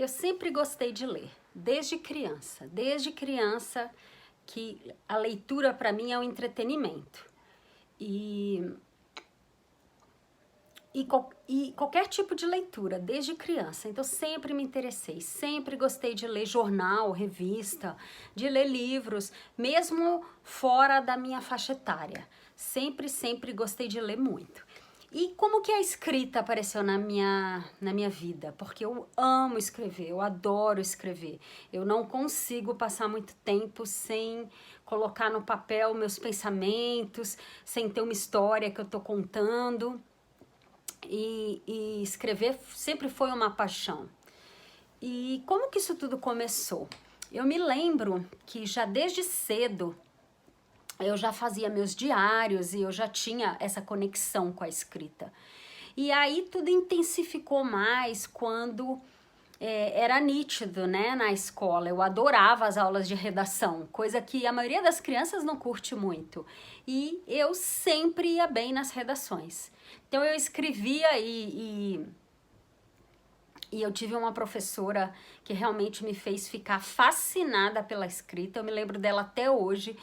Eu sempre gostei de ler, desde criança. Desde criança que a leitura para mim é um entretenimento. E qualquer tipo de leitura, desde criança. Então sempre me interessei, sempre gostei de ler jornal, revista, de ler livros, mesmo fora da minha faixa etária. Sempre gostei de ler muito. E como que a escrita apareceu na minha vida? Porque eu amo escrever, eu adoro escrever. Eu não consigo passar muito tempo sem colocar no papel meus pensamentos, sem ter uma história que eu tô contando. E escrever sempre foi uma paixão. E como que isso tudo começou? Eu me lembro que já desde cedo eu já fazia meus diários e eu já tinha essa conexão com a escrita. E aí tudo intensificou mais quando era nítido, né, na escola. Eu adorava as aulas de redação, coisa que a maioria das crianças não curte muito. E eu sempre ia bem nas redações. Então eu escrevia e eu tive uma professora que realmente me fez ficar fascinada pela escrita. Eu me lembro dela até hoje.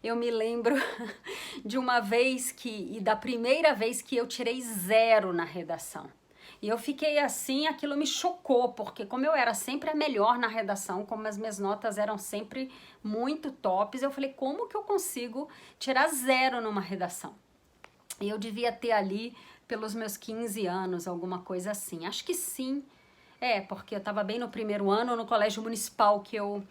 Eu me lembro de uma vez e da primeira vez que eu tirei 0 na redação. E eu fiquei assim, aquilo me chocou, porque como eu era sempre a melhor na redação, como as minhas notas eram sempre muito tops, eu falei, como que eu consigo tirar 0 numa redação? E eu devia ter ali, pelos meus 15 anos, alguma coisa assim. Acho que sim, porque eu estava bem no primeiro ano, no colégio municipal que eu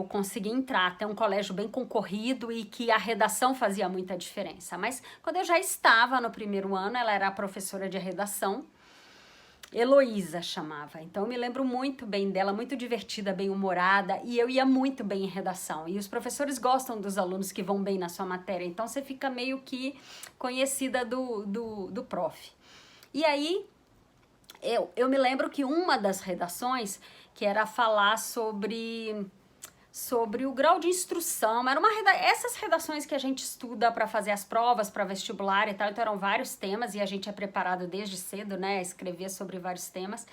consegui entrar, até um colégio bem concorrido e que a redação fazia muita diferença. Mas quando eu já estava no primeiro ano, ela era a professora de redação, Heloísa chamava. Então eu me lembro muito bem dela, muito divertida, bem humorada, e eu ia muito bem em redação. E os professores gostam dos alunos que vão bem na sua matéria, então você fica meio que conhecida do prof. E aí eu me lembro que uma das redações, que era falar sobre o grau de instrução, essas redações que a gente estuda para fazer as provas, para vestibular e tal, então eram vários temas e a gente é preparado desde cedo, né, a escrever sobre vários temas.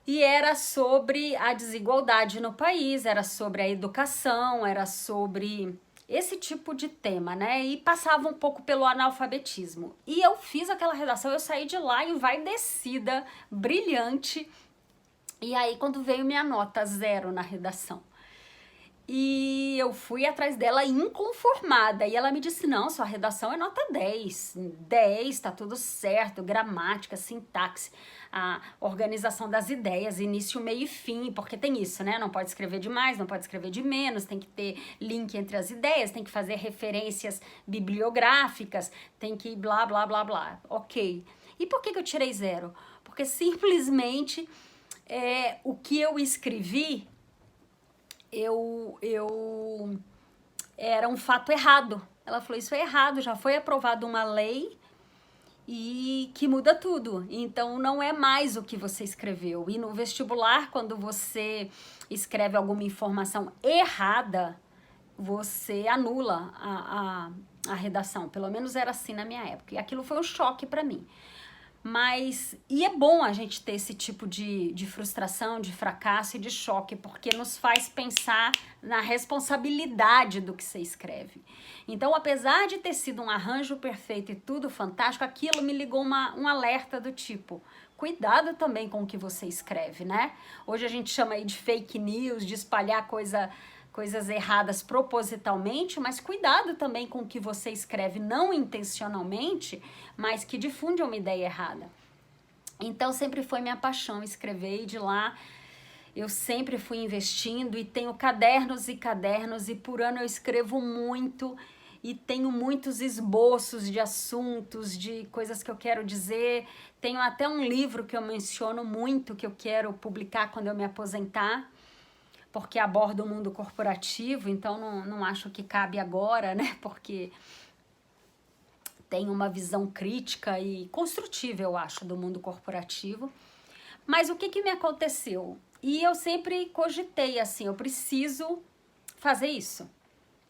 E era sobre a desigualdade no país, era sobre a educação, era sobre esse tipo de tema, né, e passava um pouco pelo analfabetismo. E eu fiz aquela redação, eu saí de lá envaidecida, brilhante, e aí quando veio minha nota 0 na redação, e eu fui atrás dela inconformada. E ela me disse, não, sua redação é nota 10. 10, tá tudo certo. Gramática, sintaxe, a organização das ideias, início, meio e fim. Porque tem isso, né? Não pode escrever de mais, não pode escrever de menos. Tem que ter link entre as ideias, tem que fazer referências bibliográficas, tem que blá, blá, blá, blá. Ok. E por que eu tirei 0? Porque simplesmente o que eu escrevi era um fato errado. Ela falou, isso é errado, já foi aprovada uma lei e que muda tudo. Então não é mais o que você escreveu. E no vestibular, quando você escreve alguma informação errada, você anula a redação. Pelo menos era assim na minha época. E aquilo foi um choque para mim. E é bom a gente ter esse tipo de frustração, de fracasso e de choque, porque nos faz pensar na responsabilidade do que você escreve. Então, apesar de ter sido um arranjo perfeito e tudo fantástico, aquilo me ligou um alerta do tipo, cuidado também com o que você escreve, né? Hoje a gente chama aí de fake news, de espalhar coisas erradas propositalmente, mas cuidado também com o que você escreve não intencionalmente, mas que difunde uma ideia errada. Então sempre foi minha paixão escrever e de lá eu sempre fui investindo e tenho cadernos e cadernos e por ano eu escrevo muito e tenho muitos esboços de assuntos, de coisas que eu quero dizer. Tenho até um livro que eu menciono muito, que eu quero publicar quando eu me aposentar, porque aborda o mundo corporativo, então não acho que cabe agora, né? Porque tem uma visão crítica e construtiva, eu acho, do mundo corporativo. Mas o que me aconteceu? E eu sempre cogitei assim, eu preciso fazer isso.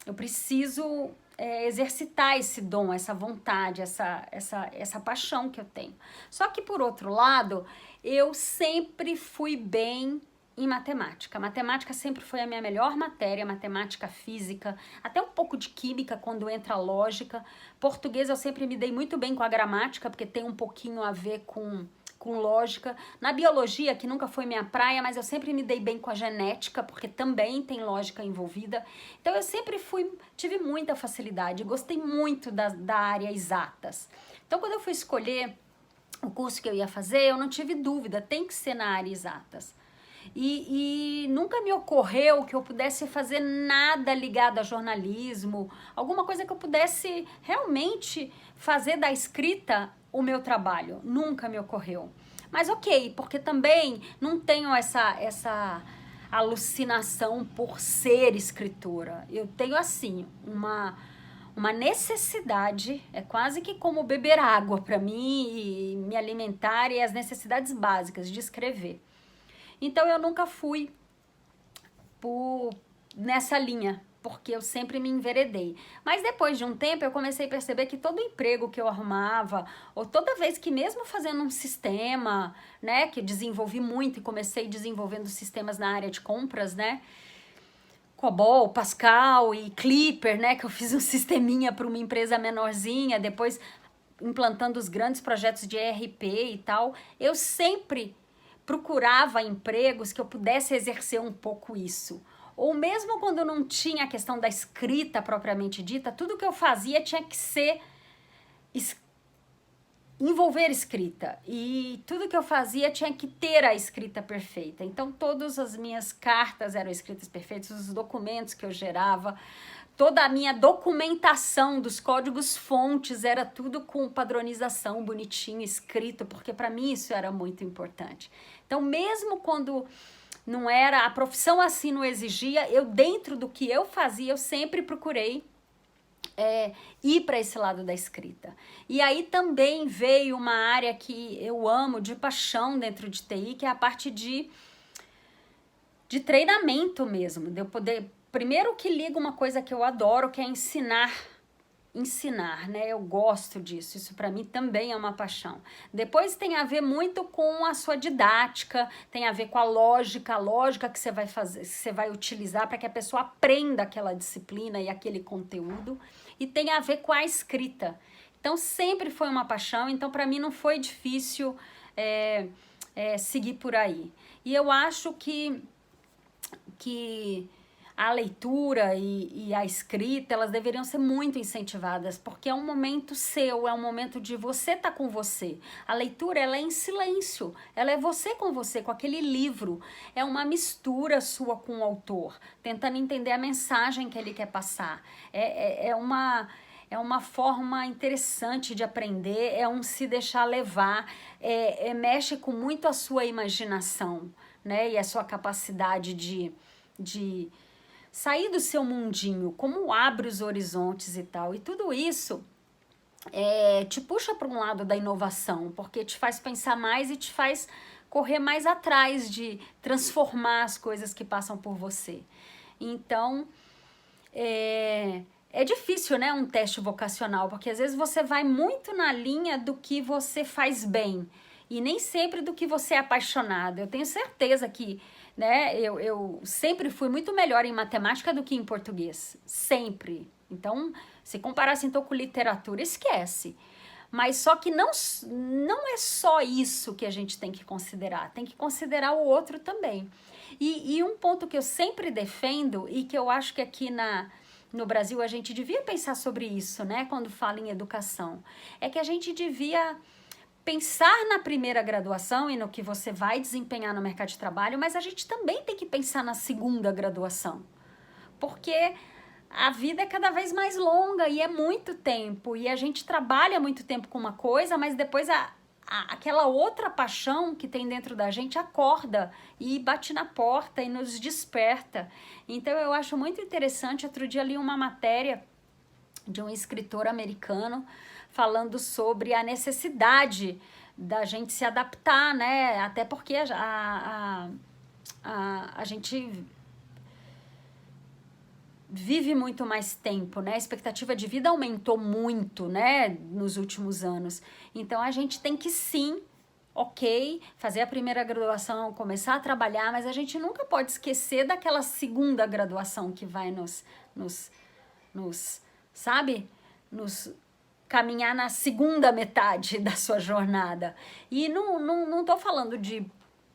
Eu preciso exercitar esse dom, essa vontade, essa paixão que eu tenho. Só que, por outro lado, eu sempre fui bem em matemática. Matemática sempre foi a minha melhor matéria, matemática, física, até um pouco de química quando entra a lógica. Português eu sempre me dei muito bem com a gramática, porque tem um pouquinho a ver com lógica. Na biologia, que nunca foi minha praia, mas eu sempre me dei bem com a genética, porque também tem lógica envolvida. Então eu sempre tive muita facilidade, gostei muito da área exatas. Então quando eu fui escolher o curso que eu ia fazer, eu não tive dúvida, tem que ser na área exatas. E nunca me ocorreu que eu pudesse fazer nada ligado a jornalismo, alguma coisa que eu pudesse realmente fazer da escrita o meu trabalho. Nunca me ocorreu. Mas ok, porque também não tenho essa alucinação por ser escritora. Eu tenho, assim, uma necessidade, é quase que como beber água para mim, e me alimentar e as necessidades básicas de escrever. Então eu nunca fui nessa linha, porque eu sempre me enveredei. Mas depois de um tempo eu comecei a perceber que todo emprego que eu arrumava, ou toda vez que mesmo fazendo um sistema, né, que desenvolvi muito e comecei desenvolvendo sistemas na área de compras, né, COBOL, Pascal e Clipper, né, que eu fiz um sisteminha para uma empresa menorzinha, depois implantando os grandes projetos de ERP e tal, eu sempre procurava empregos que eu pudesse exercer um pouco isso. Ou mesmo quando eu não tinha a questão da escrita propriamente dita, tudo que eu fazia tinha que ser envolver escrita. E tudo que eu fazia tinha que ter a escrita perfeita. Então todas as minhas cartas eram escritas perfeitas, os documentos que eu gerava, toda a minha documentação dos códigos fontes era tudo com padronização, bonitinho, escrito, porque para mim isso era muito importante. Então, mesmo quando não era, a profissão assim não exigia, eu dentro do que eu fazia, eu sempre procurei ir para esse lado da escrita. E aí também veio uma área que eu amo de paixão dentro de TI, que é a parte de treinamento mesmo, de eu poder... Primeiro que liga uma coisa que eu adoro, que é ensinar, né? Eu gosto disso, isso para mim também é uma paixão. Depois tem a ver muito com a sua didática, tem a ver com a lógica que você vai fazer, você vai utilizar para que a pessoa aprenda aquela disciplina e aquele conteúdo, e tem a ver com a escrita. Então sempre foi uma paixão, então para mim não foi difícil seguir por aí. E eu acho que a leitura e a escrita, elas deveriam ser muito incentivadas, porque é um momento seu, é um momento de você estar com você. A leitura, ela é em silêncio, ela é você com aquele livro. É uma mistura sua com o autor, tentando entender a mensagem que ele quer passar. É uma forma interessante de aprender, é um se deixar levar, mexe com muito a sua imaginação, né? E a sua capacidade de sair do seu mundinho, como abre os horizontes e tal. E tudo isso te puxa para um lado da inovação, porque te faz pensar mais e te faz correr mais atrás de transformar as coisas que passam por você. Então, é difícil, né, um teste vocacional, porque às vezes você vai muito na linha do que você faz bem e nem sempre do que você é apaixonado. Eu tenho certeza que, né, eu sempre fui muito melhor em matemática do que em português, sempre. Então, se comparasse então com literatura, esquece. Mas só que não é só isso que a gente tem que considerar o outro também. E um ponto que eu sempre defendo e que eu acho que aqui no Brasil a gente devia pensar sobre isso, né, quando fala em educação, é que a gente devia pensar na primeira graduação e no que você vai desempenhar no mercado de trabalho, mas a gente também tem que pensar na segunda graduação, porque a vida é cada vez mais longa e é muito tempo, e a gente trabalha muito tempo com uma coisa, mas depois aquela outra paixão que tem dentro da gente acorda e bate na porta e nos desperta. Então eu acho muito interessante, outro dia li uma matéria de um escritor americano falando sobre a necessidade da gente se adaptar, né? Até porque a gente vive muito mais tempo, né? A expectativa de vida aumentou muito, né, nos últimos anos. Então a gente tem que sim, ok, fazer a primeira graduação, começar a trabalhar, mas a gente nunca pode esquecer daquela segunda graduação que vai sabe? Nos caminhar na segunda metade da sua jornada. E não tô falando de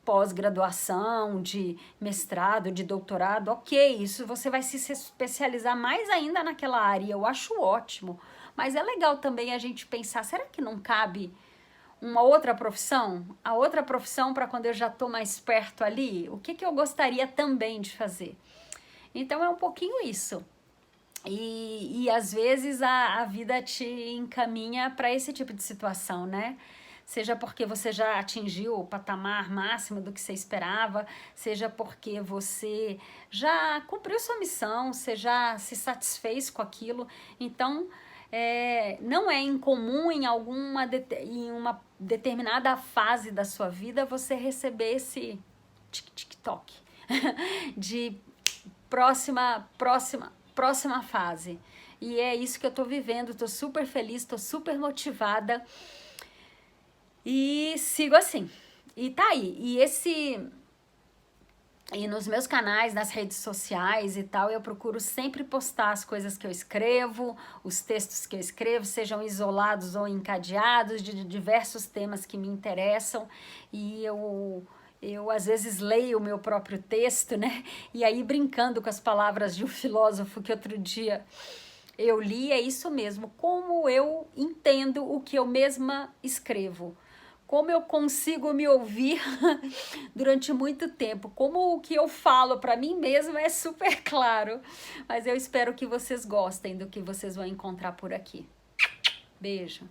pós-graduação, de mestrado, de doutorado, ok, isso você vai se especializar mais ainda naquela área, eu acho ótimo, mas é legal também a gente pensar, será que não cabe uma outra profissão? A outra profissão para quando eu já tô mais perto ali, o que eu gostaria também de fazer? Então é um pouquinho isso. E às vezes a vida te encaminha para esse tipo de situação, né? Seja porque você já atingiu o patamar máximo do que você esperava, seja porque você já cumpriu sua missão, você já se satisfez com aquilo. Então, não é incomum em uma determinada fase da sua vida você receber esse tic-tic-toc de próxima fase. E é isso que eu tô vivendo, tô super feliz, tô super motivada e sigo assim. E tá aí. E nos meus canais, nas redes sociais e tal, eu procuro sempre postar as coisas que eu escrevo, os textos que eu escrevo, sejam isolados ou encadeados, de diversos temas que me interessam. E eu às vezes leio o meu próprio texto, né? E aí brincando com as palavras de um filósofo que outro dia eu li, é isso mesmo, como eu entendo o que eu mesma escrevo. Como eu consigo me ouvir durante muito tempo, como o que eu falo para mim mesma é super claro. Mas eu espero que vocês gostem do que vocês vão encontrar por aqui. Beijo.